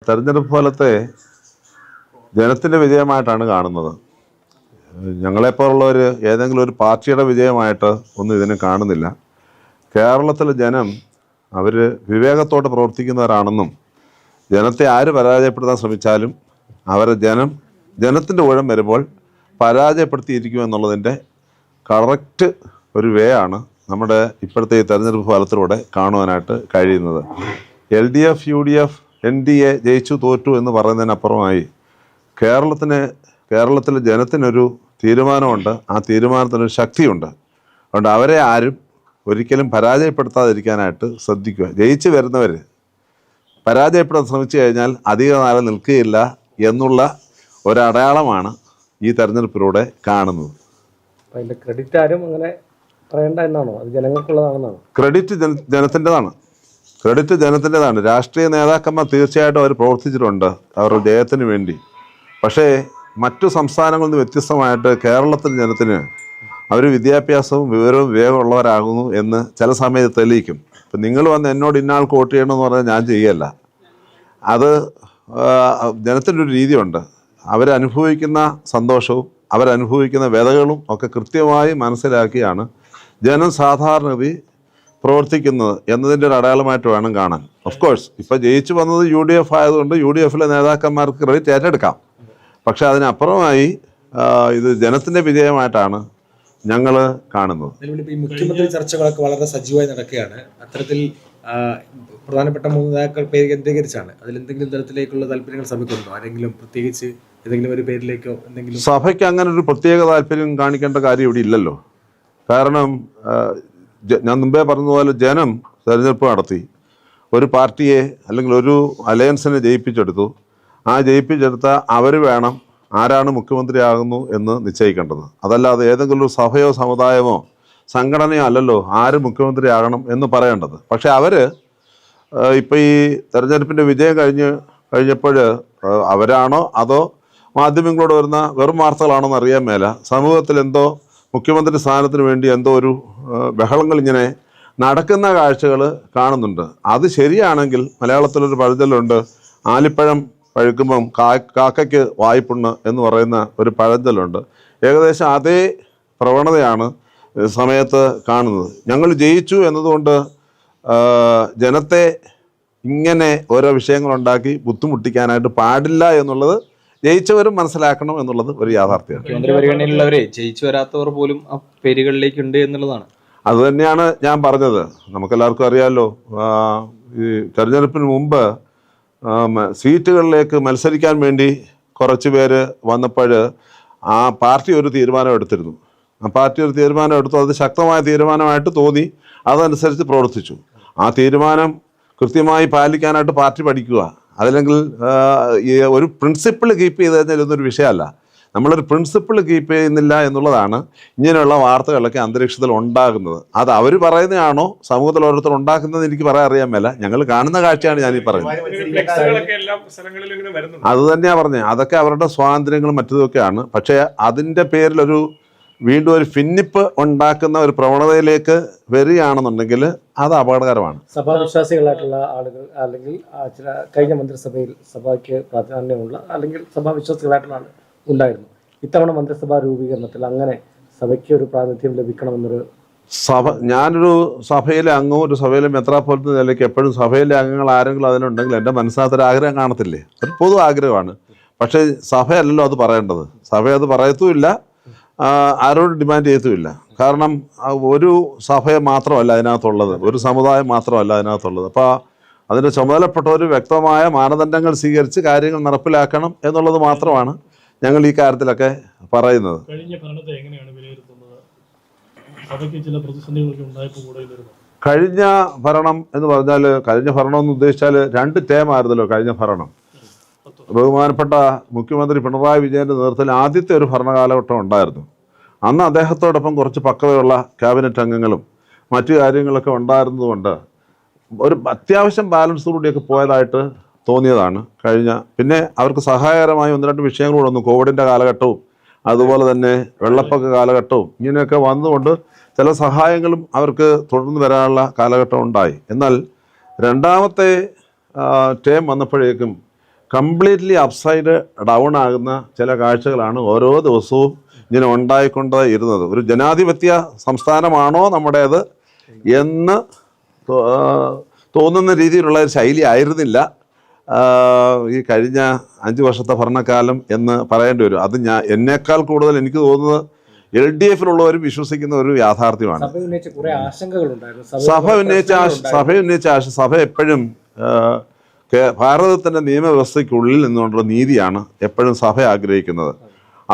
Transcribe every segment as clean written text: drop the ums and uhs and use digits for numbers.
തെരഞ്ഞെടുപ്പ് ഫലത്തെ ജനത്തിൻ്റെ വിജയമായിട്ടാണ് കാണുന്നത്. ഞങ്ങളെപ്പോലുള്ളവർ ഏതെങ്കിലും ഒരു പാർട്ടിയുടെ വിജയമായിട്ട് ഒന്നും ഇതിനെ കാണുന്നില്ല. കേരളത്തിലെ ജനം അവർ വിവേകത്തോടെ പ്രവർത്തിക്കുന്നവരാണെന്നും ജനത്തെ ആര് പരാജയപ്പെടുത്താൻ ശ്രമിച്ചാലും അവരെ ജനത്തിൻ്റെ ഊഴം വരുമ്പോൾ പരാജയപ്പെടുത്തിയിരിക്കുമെന്നുള്ളതിൻ്റെ കറക്റ്റ് ഒരു വേ ആണ് നമ്മുടെ ഇപ്പോഴത്തെ ഈ തെരഞ്ഞെടുപ്പ് ഫലത്തിലൂടെ കാണുവാനായിട്ട് കഴിയുന്നത്. LDF, UDF, NDA ജയിച്ചു തോറ്റു എന്ന് പറയുന്നതിനപ്പുറമായി കേരളത്തിലെ ജനത്തിനൊരു തീരുമാനമുണ്ട്. ആ തീരുമാനത്തിനൊരു ശക്തിയുണ്ട്. അതുകൊണ്ട് അവരെ ആരും ഒരിക്കലും പരാജയപ്പെടുത്താതിരിക്കാനായിട്ട് ശ്രദ്ധിക്കുക. ജയിച്ചു വരുന്നവർ പരാജയപ്പെടാൻ ശ്രമിച്ചു കഴിഞ്ഞാൽ അധിക നാളെ നിൽക്കുകയില്ല എന്നുള്ള ഒരടയാളമാണ് ഈ തെരഞ്ഞെടുപ്പിലൂടെ കാണുന്നത്. അതിൻ്റെ ക്രെഡിറ്റ് ആരും അങ്ങനെ പറയേണ്ട എന്നാണോ? അത് ജനങ്ങൾക്കുള്ളതാണെന്നാണോ? ക്രെഡിറ്റ് ജനത്തിൻ്റെതാണ്. രാഷ്ട്രീയ നേതാക്കന്മാർ തീർച്ചയായിട്ടും അവർ പ്രവർത്തിച്ചിട്ടുണ്ട് അവരുടെ ജയത്തിന് വേണ്ടി. പക്ഷേ മറ്റു സംസ്ഥാനങ്ങളിൽ നിന്ന് വ്യത്യസ്തമായിട്ട് കേരളത്തിലെ ജനത്തിന് അവർ വിദ്യാഭ്യാസവും വിവേകമുള്ളവരാകുന്നു എന്ന് ചില സമയത്ത് തെളിയിക്കും. ഇപ്പം നിങ്ങൾ വന്ന് എന്നോട് ഇന്നാൾ വോട്ട് ചെയ്യണമെന്ന് പറഞ്ഞാൽ ഞാൻ ചെയ്യല്ല. അത് ജനത്തിൻ്റെ ഒരു രീതിയുണ്ട്. അവരനുഭവിക്കുന്ന സന്തോഷവും അവരനുഭവിക്കുന്ന വ്യതകളും ഒക്കെ കൃത്യമായി മനസ്സിലാക്കിയാണ് ജനം സാധാരണഗതി പ്രവർത്തിക്കുന്നത് എന്നതിൻ്റെ ഒരു അടയാളമായിട്ട് വേണം കാണാൻ. ഓഫ് കോഴ്സ് ഇപ്പോൾ ജയിച്ചു വന്നത് UDF ആയതുകൊണ്ട് UDFലെ നേതാക്കന്മാർക്ക് ക്രെഡിറ്റ് ഏറ്റെടുക്കാം. പക്ഷെ അതിനപ്പുറമായി ഇത് ജനത്തിൻ്റെ വിജയമായിട്ടാണ് ഞങ്ങൾ കാണുന്നത്. മുഖ്യമന്ത്രി ചർച്ചകളൊക്കെ വളരെ സജീവമായി നടക്കുകയാണ്. അത്തരത്തിൽ പ്രധാനപ്പെട്ട 3 നേതാക്കൾ പേര് കേന്ദ്രീകരിച്ചാണ്. അതിലെന്തെങ്കിലും തരത്തിലേക്കുള്ള താല്പര്യങ്ങൾ സഭയ്ക്കുണ്ടോ? ആരെങ്കിലും പ്രത്യേകിച്ച് ഏതെങ്കിലും ഒരു പേരിലേക്കോ എന്തെങ്കിലും? സഭയ്ക്ക് അങ്ങനെ ഒരു പ്രത്യേക താല്പര്യം കാണിക്കേണ്ട കാര്യം ഇവിടെ ഇല്ലല്ലോ. കാരണം ഞാൻ മുമ്പേ പറഞ്ഞതുപോലെ ജനം തെരഞ്ഞെടുപ്പ് നടത്തി ഒരു പാർട്ടിയെ അല്ലെങ്കിൽ ഒരു അലയൻസിനെ ജയിപ്പിച്ചെടുത്തു. ആ ജയിപ്പിച്ചെടുത്ത അവർ വേണം ആരാണ് മുഖ്യമന്ത്രിയാകുന്നു എന്ന് നിശ്ചയിക്കേണ്ടത്. അതല്ലാതെ ഏതെങ്കിലും ഒരു സഭയോ സമുദായമോ സംഘടനയോ അല്ലല്ലോ ആര് മുഖ്യമന്ത്രിയാകണം എന്ന് പറയേണ്ടത്. പക്ഷെ അവർ ഇപ്പോൾ ഈ തെരഞ്ഞെടുപ്പിൻ്റെ വിജയം കഴിഞ്ഞപ്പോൾ അവരാണോ അതോ മാധ്യമങ്ങളോട് വരുന്ന വെറും വാർത്തകളാണോ എന്ന് അറിയാൻ മേല സമൂഹത്തിൽ എന്തോ മുഖ്യമന്ത്രി സ്ഥാനത്തിന് വേണ്ടി എന്തോ ഒരു ബഹളങ്ങൾ ഇങ്ങനെ നടക്കുന്ന കാഴ്ചകൾ കാണുന്നുണ്ട്. അത് ശരിയാണെങ്കിൽ മലയാളത്തിലൊരു പഴഞ്ചൊല്ലുണ്ട്, ആലിപ്പഴം പഴുക്കുമ്പം കാക്കയ്ക്ക് വായ്പുണ്ണ് എന്ന് പറയുന്ന ഒരു പഴഞ്ചൊല്ലുണ്ട്. ഏകദേശം അതേ പ്രവണതയാണ് സമയത്ത് കാണുന്നത്. ഞങ്ങൾ ജയിച്ചു എന്നതുകൊണ്ട് ജനത്തെ ഇങ്ങനെ ഓരോ വിഷയങ്ങളുണ്ടാക്കി ബുദ്ധിമുട്ടിക്കാനായിട്ട് പാടില്ല എന്നുള്ളത് ജയിച്ചവരും മനസ്സിലാക്കണം എന്നുള്ളത് ഒരു യാഥാർത്ഥ്യമാണ്. മുഖ്യമന്ത്രി പരിഗണനയിലുള്ളവരെ ജയിച്ചു വരാത്തവർ പോലും ആ പേരുകളിലേക്ക് ഉണ്ട് എന്നുള്ളതാണ്. അത് തന്നെയാണ് ഞാൻ പറഞ്ഞത്. നമുക്കെല്ലാവർക്കും അറിയാമല്ലോ, ഈ തെരഞ്ഞെടുപ്പിന് മുമ്പ് സീറ്റുകളിലേക്ക് മത്സരിക്കാൻ വേണ്ടി കുറച്ച് പേര് വന്നപ്പോൾ ആ പാർട്ടി ഒരു തീരുമാനം എടുത്തിരുന്നു. ആ പാർട്ടി ഒരു തീരുമാനം എടുത്തു. അത് ശക്തമായ തീരുമാനമായിട്ട് തോന്നി. അതനുസരിച്ച് പ്രവർത്തിച്ചു. ആ തീരുമാനം കൃത്യമായി പാലിക്കാനായിട്ട് പാർട്ടി പഠിക്കുക. അതല്ലെങ്കിൽ ഒരു പ്രിൻസിപ്പിൾ കീപ്പ് ചെയ്ത് കഴിഞ്ഞാൽ ഇതൊന്നൊരു വിഷയമല്ല. നമ്മളൊരു പ്രിൻസിപ്പിൾ കീപ്പ് ചെയ്യുന്നില്ല എന്നുള്ളതാണ് ഇങ്ങനെയുള്ള വാർത്തകളൊക്കെ അന്തരീക്ഷത്തിൽ ഉണ്ടാകുന്നത്. അത് അവർ പറയുന്നതാണോ സമൂഹത്തിൽ ഓരോരുത്തർ ഉണ്ടാക്കുന്നത് എനിക്ക് പറയാൻ അറിയാൻ മേല. ഞങ്ങൾ കാണുന്ന കാഴ്ചയാണ് ഞാനീ പറയുന്നത്. അത് തന്നെയാണ് പറഞ്ഞത്. അതൊക്കെ അവരുടെ സ്വാതന്ത്ര്യങ്ങളും മറ്റതൊക്കെയാണ്. പക്ഷേ അതിൻ്റെ പേരിൽ വീണ്ടും ഒരു ഭിന്നിപ്പ് ഉണ്ടാക്കുന്ന ഒരു പ്രവണതയിലേക്ക് വരികയാണെന്നുണ്ടെങ്കിൽ അത് അപകടകരമാണ്. സഭാവിശ്വാസികളായിട്ടുള്ള ആളുകൾ അല്ലെങ്കിൽ ചില കഴിഞ്ഞ മന്ത്രിസഭയിൽ സഭയ്ക്ക് പ്രാധാന്യമുള്ള അല്ലെങ്കിൽ സഭാവിശ്വാസികളായിട്ടുള്ള ആളുകൾ ഉണ്ടായിരുന്നു. ഇത്തവണ മന്ത്രിസഭാ രൂപീകരണത്തിൽ അങ്ങനെ സഭയ്ക്ക് ഒരു പ്രാതിനിധ്യം ലഭിക്കണമെന്നൊരു ഞാനൊരു സഭയിലെ അംഗവും ഒരു സഭയിലെ മെത്രാപ്പോലീത്ത നിലയ്ക്ക് എപ്പോഴും സഭയിലെ അംഗങ്ങൾ ആരെങ്കിലും അതിനുണ്ടെങ്കിൽ എൻ്റെ മനസ്സിനകത്തൊരു ആഗ്രഹം കാണത്തില്ലേ? ഒരു പൊതു ആഗ്രഹമാണ്. പക്ഷേ സഭയല്ലല്ലോ അത് പറയേണ്ടത്. സഭ അത് പറയത്തുമില്ല, ആരോട് ഡിമാൻഡ് ചെയ്യത്തുമില്ല. കാരണം ഒരു സഭയെ മാത്രമല്ല അതിനകത്തുള്ളത്, ഒരു സമുദായം മാത്രമല്ല അതിനകത്തുള്ളത്. അപ്പോൾ അതിൻ്റെ ചുമതലപ്പെട്ടവർ വ്യക്തമായ മാനദണ്ഡങ്ങൾ സ്വീകരിച്ച് കാര്യങ്ങൾ നടപ്പിലാക്കണം എന്നുള്ളത് മാത്രമാണ് ഞങ്ങൾ ഈ കാര്യത്തിലൊക്കെ പറയുന്നത്. കഴിഞ്ഞ ഭരണം എന്ന് പറഞ്ഞാൽ, കഴിഞ്ഞ ഭരണം എന്ന് ഉദ്ദേശിച്ചാൽ 2 ടേം ആയിരുന്നല്ലോ കഴിഞ്ഞ ഭരണം. ബഹുമാനപ്പെട്ട മുഖ്യമന്ത്രി പിണറായി വിജയൻ്റെ നേതൃത്വത്തിൽ ആദ്യത്തെ ഒരു ഭരണകാലഘട്ടം ഉണ്ടായിരുന്നു. അന്ന് അദ്ദേഹത്തോടൊപ്പം കുറച്ച് പക്വതയുള്ള ക്യാബിനറ്റ് അംഗങ്ങളും മറ്റു കാര്യങ്ങളൊക്കെ ഉണ്ടായിരുന്നതുകൊണ്ട് ഒരു അത്യാവശ്യം ബാലൻസോടുകൂടിയൊക്കെ പോയതായിട്ട് തോന്നിയതാണ് പിന്നെ അവർക്ക് സഹായകരമായ 1-2 വിഷയങ്ങളൂടെ വന്നു. കോവിഡിൻ്റെ കാലഘട്ടവും അതുപോലെ തന്നെ വെള്ളപ്പൊക്ക കാലഘട്ടവും ഇങ്ങനെയൊക്കെ വന്നുകൊണ്ട് ചില സഹായങ്ങളും അവർക്ക് തുടർന്ന് വരാനുള്ള കാലഘട്ടം ഉണ്ടായി. എന്നാൽ രണ്ടാമത്തെ ടേം വന്നപ്പോഴേക്കും കംപ്ലീറ്റ്ലി അപ്സൈഡ് ഡൗൺ ആകുന്ന ചില കാഴ്ചകളാണ് ഓരോ ദിവസവും ഇങ്ങനെ ഉണ്ടായിക്കൊണ്ട് ഇരുന്നത്. ഒരു ജനാധിപത്യ സംസ്ഥാനമാണോ നമ്മുടേത് എന്ന് തോന്നുന്ന രീതിയിലുള്ള ഒരു ശൈലി ആയിരുന്നില്ല ഈ കഴിഞ്ഞ 5 വർഷത്തെ ഭരണകാലം എന്ന് പറയേണ്ടി വരും. അത് എന്നേക്കാൾ കൂടുതൽ എനിക്ക് തോന്നുന്നത് LDF-ലുള്ളവരും വിശ്വസിക്കുന്ന ഒരു യാഥാർത്ഥ്യമാണ്. സഭ ഉന്നയിച്ച സഭ എപ്പോഴും ഭാരതത്തിൻ്റെ നിയമവ്യവസ്ഥയ്ക്കുള്ളിൽ നിന്നുകൊണ്ടുള്ള നീതിയാണ് എപ്പോഴും സഭ ആഗ്രഹിക്കുന്നത്.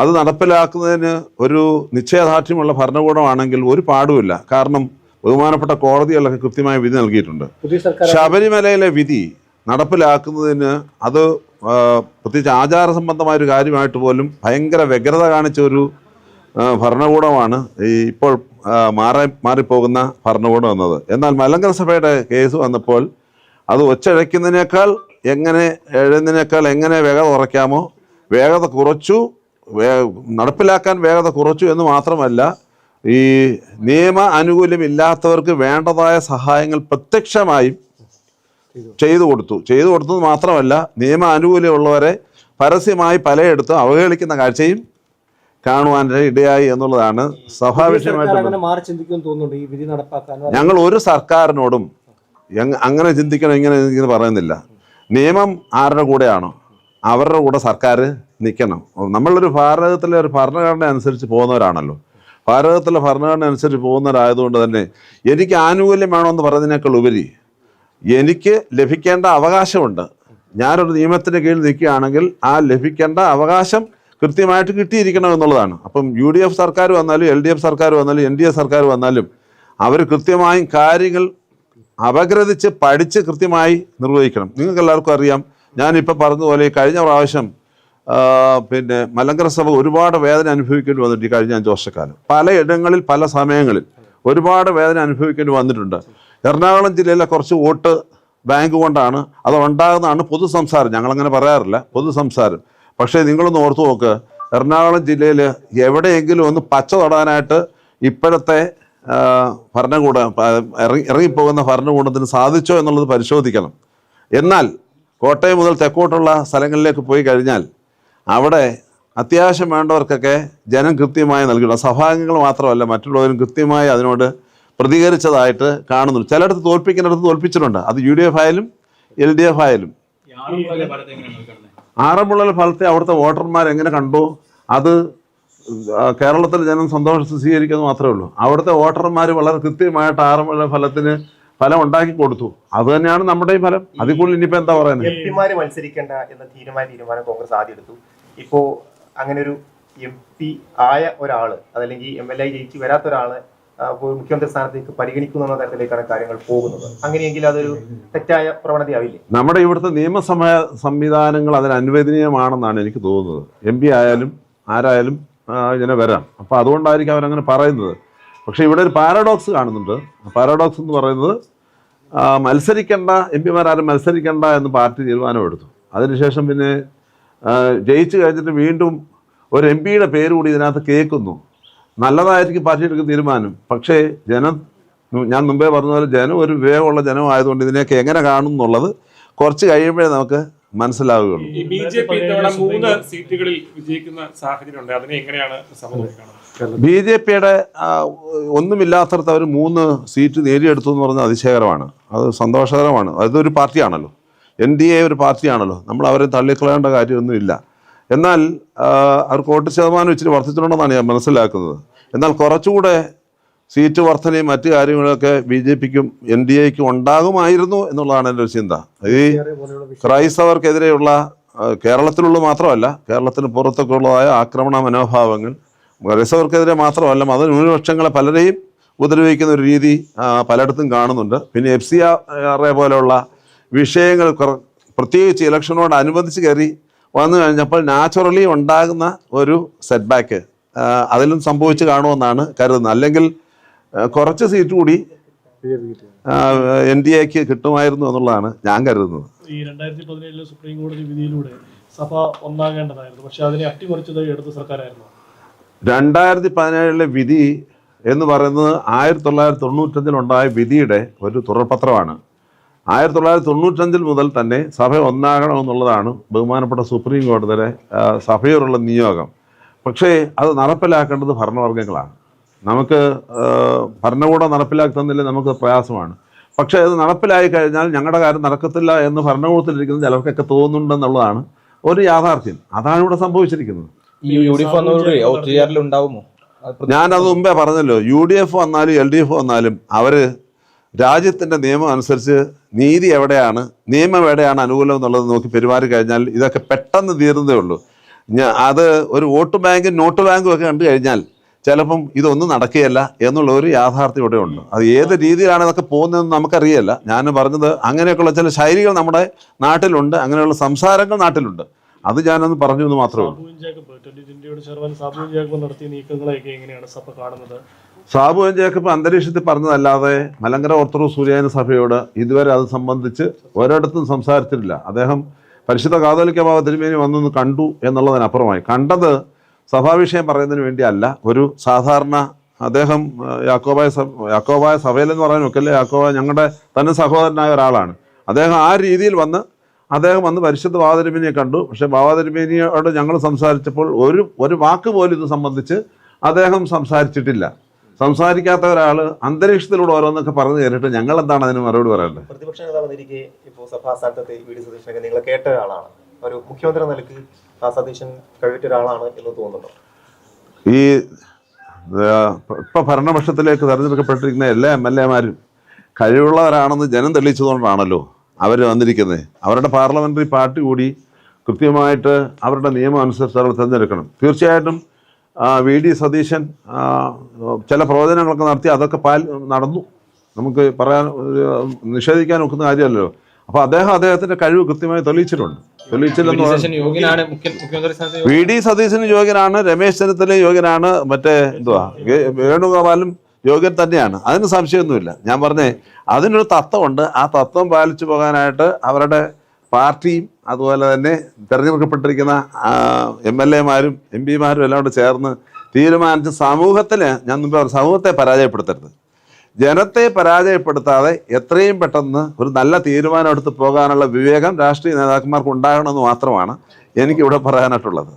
അത് നടപ്പിലാക്കുന്നതിന് ഒരു നിശ്ചയദാർഢ്യമുള്ള ഭരണകൂടമാണെങ്കിൽ ഒരു പാടുമില്ല. കാരണം ബഹുമാനപ്പെട്ട കോടതികളൊക്കെ കൃത്യമായ വിധി നൽകിയിട്ടുണ്ട്. ശബരിമലയിലെ വിധി നടപ്പിലാക്കുന്നതിന് അത് പ്രത്യേകിച്ച് ആചാര സംബന്ധമായൊരു കാര്യമായിട്ട് പോലും ഭയങ്കര വ്യഗ്രത കാണിച്ച ഒരു ഭരണകൂടമാണ് ഇപ്പോൾ മാറിപ്പോകുന്ന ഭരണകൂടം എന്നത്. എന്നാൽ മലങ്കര സഭയുടെ കേസ് വന്നപ്പോൾ അത് ഒച്ചഴയ്ക്കുന്നതിനേക്കാൾ എങ്ങനെ വേഗത കുറയ്ക്കാമോ വേഗത കുറച്ചു, നടപ്പിലാക്കാൻ വേഗത കുറച്ചു എന്ന് മാത്രമല്ല ഈ നിയമ അനുകൂല്യമില്ലാത്തവർക്ക് വേണ്ടതായ സഹായങ്ങൾ പ്രത്യക്ഷമായും ചെയ്തു കൊടുത്തത് മാത്രമല്ല നിയമ ആനുകൂല്യമുള്ളവരെ പരസ്യമായി പലയിടത്തും അവഹേളിക്കുന്ന കാഴ്ചയും കാണുവാൻ ഇടയായി എന്നുള്ളതാണ് സഭാവിഷയമായിട്ട്. ഞങ്ങൾ ഒരു സർക്കാരിനോടും അങ്ങനെ ചിന്തിക്കണം ഇങ്ങനെ പറയുന്നില്ല. നിയമം ആരുടെ കൂടെയാണോ അവരുടെ കൂടെ സർക്കാർ നിൽക്കണം. നമ്മളൊരു ഭാരതത്തിലെ ഒരു ഭരണഘടന അനുസരിച്ച് പോകുന്നവരാണല്ലോ. ഭാരതത്തിലെ ഭരണഘടന അനുസരിച്ച് പോകുന്നവരായതുകൊണ്ട് തന്നെ എനിക്ക് ആനുകൂല്യം വേണമെന്ന് പറയുന്നതിനേക്കാൾ ഉപരി എനിക്ക് ലഭിക്കേണ്ട അവകാശമുണ്ട്. ഞാനൊരു നിയമത്തിൻ്റെ കീഴിൽ നിൽക്കുകയാണെങ്കിൽ ആ ലഭിക്കേണ്ട അവകാശം കൃത്യമായിട്ട് കിട്ടിയിരിക്കണം എന്നുള്ളതാണ്. അപ്പം UDF സർക്കാർ വന്നാലും LDF സർക്കാർ വന്നാലും NDA സർക്കാർ വന്നാലും അവർ കൃത്യമായും കാര്യങ്ങൾ അപഗ്രഥിച്ച് പഠിച്ച് കൃത്യമായി നിർവഹിക്കണം. നിങ്ങൾക്ക് എല്ലാവർക്കും അറിയാം, ഞാനിപ്പോൾ പറഞ്ഞതുപോലെ കഴിഞ്ഞ പ്രാവശ്യം മലങ്കര സഭ ഒരുപാട് വേദന അനുഭവിക്കേണ്ടി വന്നിട്ട് ഈ കഴിഞ്ഞ 5 വർഷക്കാലം പലയിടങ്ങളിൽ പല സമയങ്ങളിൽ ഒരുപാട് വേദന അനുഭവിക്കേണ്ടി വന്നിട്ടുണ്ട്. എറണാകുളം ജില്ലയിലെ കുറച്ച് വോട്ട് ബാങ്ക് കൊണ്ടാണ് അത് ഉണ്ടാകുന്നതാണ് പൊതുസംസാരം. ഞങ്ങളങ്ങനെ പറയാറില്ല പൊതുസംസാരം. പക്ഷേ നിങ്ങളൊന്ന് ഓർത്തു നോക്ക്, എറണാകുളം ജില്ലയിൽ എവിടെയെങ്കിലും ഒന്ന് പച്ച തൊടാനായിട്ട് ഇപ്പോഴത്തെ ഭരണകൂടം ഇറങ്ങിപ്പോകുന്ന ഭരണകൂടത്തിന് സാധിച്ചോ എന്നുള്ളത് പരിശോധിക്കണം. എന്നാൽ കോട്ടയം മുതൽ തെക്കോട്ടുള്ള സ്ഥലങ്ങളിലേക്ക് പോയി കഴിഞ്ഞാൽ അവിടെ അത്യാവശ്യം വേണ്ടവർക്കൊക്കെ ജനം കൃത്യമായി നൽകിയിട്ടുണ്ട്. സഭാംഗങ്ങൾ മാത്രമല്ല മറ്റുള്ളവരും കൃത്യമായി അതിനോട് പ്രതികരിച്ചതായിട്ട് കാണുന്നുണ്ട്. ചിലയിടത്ത് തോൽപ്പിക്കുന്നിടത്ത് തോൽപ്പിച്ചിട്ടുണ്ട്. അത് UDF ആയാലും LDF ആയാലും. ആറന്മുള ഫലത്തെ അവിടുത്തെ വോട്ടർമാർ എങ്ങനെ കണ്ടു അത് കേരളത്തിലെ ജനം സന്തോഷം സ്വീകരിക്കുന്നത് മാത്രമേ ഉള്ളൂ. അവിടുത്തെ വോട്ടർമാർ വളരെ കൃത്യമായിട്ട് ആറന്മുള ഫലത്തിന് ഫലം ഉണ്ടാക്കി കൊടുത്തു. അത് തന്നെയാണ് നമ്മുടെ ഫലം. അതിൽ കൂടുതൽ ഇനിയിപ്പോൾ എന്താ പറയുന്നത്? MP മത്സരിക്കേണ്ട എന്ന തീരുമാനം കോൺഗ്രസ് ആദ്യം എടുത്തു. ഇപ്പോ അങ്ങനെ ഒരു MP ആയ ഒരാള് അതല്ലെങ്കിൽ MLA ജയിച്ചു വരാത്ത ഒരാള് മുഖ്യമന്ത്രി സ്ഥാനത്തേക്ക് പരിഗണിക്കുന്ന തരത്തിലേക്കാണ് കാര്യങ്ങൾ പോകുന്നത്. അങ്ങനെയെങ്കിൽ അതൊരു തെറ്റായ പ്രവണതയാവില്ലേ? നമ്മുടെ ഇവിടുത്തെ നിയമസഭ സംവിധാനങ്ങൾ അതിന് അനുവദനീയമാണെന്നാണ് എനിക്ക് തോന്നുന്നത്. MP ആയാലും ആരായാലും ഇങ്ങനെ വരാം. അപ്പോൾ അതുകൊണ്ടായിരിക്കും അവരങ്ങനെ പറയുന്നത്. പക്ഷേ ഇവിടെ ഒരു പാരഡോക്സ് കാണുന്നുണ്ട്. പാരഡോക്സ് എന്ന് പറയുന്നത് മത്സരിക്കേണ്ട MP-മാരും മത്സരിക്കേണ്ട എന്ന് പാർട്ടി തീരുമാനമെടുത്തു. അതിനുശേഷം പിന്നെ ജയിച്ചു കഴിഞ്ഞിട്ട് വീണ്ടും ഒരു MP-യുടെ പേര് കൂടി ഇതിനകത്ത് കേൾക്കുന്നു. നല്ലതായിരിക്കും പാർട്ടി എടുക്കുന്ന തീരുമാനം. പക്ഷേ ജനം, ഞാൻ മുമ്പേ പറഞ്ഞ പോലെ ജനം ഒരു വിവേകമുള്ള ജനമായതുകൊണ്ട് ഇതിനെയൊക്കെ എങ്ങനെ കാണും എന്നുള്ളത് കുറച്ച് കഴിയുമ്പോഴേ നമുക്ക് മനസ്സിലാവുകയുള്ളൂ. BJP-യുടെ ഒന്നുമില്ലാത്തടത്ത് അവർ 3 സീറ്റ് നേടിയെടുത്തു എന്ന് പറഞ്ഞാൽ അതിശയകരമാണ്. അത് സന്തോഷകരമാണ്. അതൊരു പാർട്ടിയാണല്ലോ, NDA ഒരു പാർട്ടിയാണല്ലോ. നമ്മൾ അവരെ തള്ളിക്കളയേണ്ട കാര്യമൊന്നുമില്ല. എന്നാൽ അവർക്ക് വോട്ട് ശതമാനം ഇച്ചിരി വർദ്ധിച്ചിട്ടുണ്ടെന്നാണ് ഞാൻ മനസ്സിലാക്കുന്നത്. എന്നാൽ കുറച്ചുകൂടെ സീറ്റ് വർധനയും മറ്റു കാര്യങ്ങളൊക്കെ BJP-ക്കും NDA-ക്കും ഉണ്ടാകുമായിരുന്നു എന്നുള്ളതാണ് എൻ്റെ ഒരു ചിന്ത. ഈ ക്രൈസ്തവർക്കെതിരെയുള്ള കേരളത്തിലുള്ള മാത്രമല്ല കേരളത്തിന് പുറത്തൊക്കെ ഉള്ളതായ ആക്രമണ മനോഭാവങ്ങൾ ക്രൈസ്തവർക്കെതിരെ മാത്രമല്ല മതന്യൂനപക്ഷങ്ങളെ പലരെയും ഉപദ്രവിക്കുന്ന ഒരു രീതി പലയിടത്തും കാണുന്നുണ്ട്. പിന്നെ FCRA പോലെയുള്ള വിഷയങ്ങൾ പ്രത്യേകിച്ച് ഇലക്ഷനോടനുബന്ധിച്ച് കയറി വന്നു കഴിഞ്ഞപ്പോൾ നാച്ചുറലി ഉണ്ടാകുന്ന ഒരു സെറ്റ് ബാക്ക് അതിലും സംഭവിച്ച് കാണുമെന്നാണ് കരുതുന്നത്. അല്ലെങ്കിൽ കുറച്ച് സീറ്റ് കൂടി NDA-ക്ക് കിട്ടുമായിരുന്നു എന്നുള്ളതാണ് ഞാൻ കരുതുന്നത്. ഈ 2017 സുപ്രീം കോടതി വിധിയിലൂടെ സഭ ഒന്നാകേണ്ടതായിരുന്നു, പക്ഷെ അതിനെ അട്ടിമറിച്ചത് ഇടത് സർക്കാരായിരുന്നു. 2017 വിധി എന്ന് പറയുന്നത് 1995 വിധിയുടെ ഒരു തുടർപത്രമാണ്. 1995 മുതൽ തന്നെ സഭ ഒന്നാകണമെന്നുള്ളതാണ് ബഹുമാനപ്പെട്ട സുപ്രീം കോടതിയുടെ സഭയോടുള്ള നിയോഗം. പക്ഷേ അത് നടപ്പിലാക്കേണ്ടത് ഭരണവർഗ്ഗങ്ങളാണ്. നമുക്ക് ഭരണകൂടം നടപ്പിലാക്കി തന്നില്ലേ നമുക്ക് പ്രയാസമാണ്. പക്ഷേ അത് നടപ്പിലായി കഴിഞ്ഞാൽ ഞങ്ങളുടെ കാര്യം നടക്കത്തില്ല എന്ന് ഭരണകൂടത്തിലിരിക്കുന്ന ചിലർക്കൊക്കെ തോന്നുന്നുണ്ടെന്നുള്ളതാണ് ഒരു യാഥാർത്ഥ്യം. അതാണ് ഇവിടെ സംഭവിച്ചിരിക്കുന്നത്. ഈ UDF വന്നതോടുകൂടി OTR ഉണ്ടാവുമോ? ഞാനത് മുമ്പേ പറഞ്ഞല്ലോ, UDF വന്നാലും LDF വന്നാലും അവർ രാജ്യത്തിൻ്റെ നിയമം അനുസരിച്ച് നീതി എവിടെയാണ്, നിയമം എവിടെയാണ് അനുകൂലം എന്നുള്ളത് നോക്കി പെരുമാറി കഴിഞ്ഞാൽ ഇതൊക്കെ പെട്ടെന്ന് തീരുന്നതേ ഉള്ളൂ. അത് ഒരു വോട്ട് ബാങ്കും നോട്ട് ബാങ്കും ഒക്കെ കണ്ടു കഴിഞ്ഞാൽ ചിലപ്പം ഇതൊന്നും നടക്കുകയല്ല എന്നുള്ള ഒരു യാഥാർത്ഥ്യം ഇവിടെ ഉണ്ട്. അത് ഏത് രീതിയിലാണ് ഇതൊക്കെ പോകുന്നതെന്ന് നമുക്കറിയില്ല. ഞാൻ പറഞ്ഞത് അങ്ങനെയൊക്കെയുള്ള ചില ശൈലികൾ നമ്മുടെ നാട്ടിലുണ്ട്, അങ്ങനെയുള്ള സംസാരങ്ങൾ നാട്ടിലുണ്ട്. അത് ഞാനൊന്ന് പറഞ്ഞു എന്ന് മാത്രമേ ഉള്ളൂ. സാബു ജേക്കബ് നടത്തിയ നീക്കങ്ങളെയൊക്കെ എങ്ങനെയാണ് സഭ കാണുന്നത്? സാബു ജേക്കബ് അന്തരീക്ഷത്തിൽ പറഞ്ഞതല്ലാതെ മലങ്കര ഓർത്തഡോക്സ് സുറിയാനി സഭയോട് ഇതുവരെ അത് സംബന്ധിച്ച് ഒരിടത്തും സംസാരിച്ചിട്ടില്ല. അദ്ദേഹം പരിശുദ്ധ കാതോലിക്ക ബാവ തിരുമേനി വന്നൊന്ന് കണ്ടു എന്നുള്ളതിനപ്പുറമായി കണ്ടത് സഭാവിഷയം പറയുന്നതിന് വേണ്ടിയല്ല. ഒരു സാധാരണ അദ്ദേഹം യാക്കോബായ സഭയിലെന്ന് പറയാൻ ഒക്കല്ലേ, യാക്കോബായ ഞങ്ങളുടെ തന്നെ സഹോദരനായ ഒരാളാണ്. അദ്ദേഹം ആ രീതിയിൽ അദ്ദേഹം വന്ന് പരിശുദ്ധ ബാവ തിരുമേനിയെ കണ്ടു. പക്ഷേ ബാവ തിരുമേനിയോട് ഞങ്ങൾ സംസാരിച്ചപ്പോൾ ഒരു വാക്ക് പോലും ഇത് സംബന്ധിച്ച് അദ്ദേഹം സംസാരിച്ചിട്ടില്ല. സംസാരിക്കാത്ത ഒരാൾ അന്തരീക്ഷത്തിലൂടെ ഓരോന്നൊക്കെ പറഞ്ഞു കേട്ടിട്ട് ഞങ്ങൾ എന്താണ് അതിന് മറുപടി പറയേണ്ടത്? പ്രതിപക്ഷ നേതാവെന്നിരിക്കെ ഇപ്പോൾ സഭാസ്ഥാനത്തെ വി ഡി സതീശനൊക്കെ നിങ്ങൾ കേട്ട ഒരാളാണ്. ഒരു മുഖ്യമന്ത്രി നിലയ്ക്ക് സതീശൻ കഴിവിറ്റ ഒരാളാണ് എന്ന് തോന്നുന്നുണ്ടോ? ഈ ഇപ്പൊ ഭരണപക്ഷത്തിലേക്ക് തെരഞ്ഞെടുക്കപ്പെട്ടിരിക്കുന്ന എല്ലാ MLA-മാരും കഴിവുള്ളവരാണെന്ന് ജനം തെളിയിച്ചതുകൊണ്ടാണല്ലോ അവർ വന്നിരിക്കുന്നത്. അവരുടെ പാർലമെന്ററി പാർട്ടി കൂടി കൃത്യമായിട്ട് അവരുടെ നിയമം അനുസരിച്ച് അവർ തിരഞ്ഞെടുക്കണം. തീർച്ചയായിട്ടും VD സതീശൻ ചില പ്രവചനങ്ങളൊക്കെ നടത്തി, അതൊക്കെ നടന്നു. നമുക്ക് പറയാൻ നിഷേധിക്കാൻ ഒക്കുന്ന കാര്യമല്ലോ. അപ്പോൾ അദ്ദേഹത്തിൻ്റെ കഴിവ് കൃത്യമായി തെളിയിച്ചിട്ടുണ്ട്. VD സതീശന് യോഗ്യനാണ്, രമേശ് ചെന്നിത്തല യോഗ്യനാണ്, മറ്റേ വേണുഗോപാലും യോഗ്യൻ തന്നെയാണ്. അതിന് സംശയമൊന്നുമില്ല. ഞാൻ പറഞ്ഞേ അതിനൊരു തത്വമുണ്ട്. ആ തത്വം പാലിച്ചു പോകാനായിട്ട് അവരുടെ പാർട്ടിയും അതുപോലെ തന്നെ തിരഞ്ഞെടുക്കപ്പെട്ടിരിക്കുന്ന MLA-മാരും MP-മാരും എല്ലാം കൂടെ ചേർന്ന് തീരുമാനിച്ച് ഞാൻ മുമ്പ് സമൂഹത്തെ പരാജയപ്പെടുത്തരുത്. ജനത്തെ പരാജയപ്പെടുത്താതെ എത്രയും പെട്ടെന്ന് ഒരു നല്ല തീരുമാനം എടുത്ത് പോകാനുള്ള വിവേകം രാഷ്ട്രീയ നേതാക്കന്മാർക്ക് ഉണ്ടാകണമെന്ന് മാത്രമാണ് എനിക്കിവിടെ പറയാനായിട്ടുള്ളത്.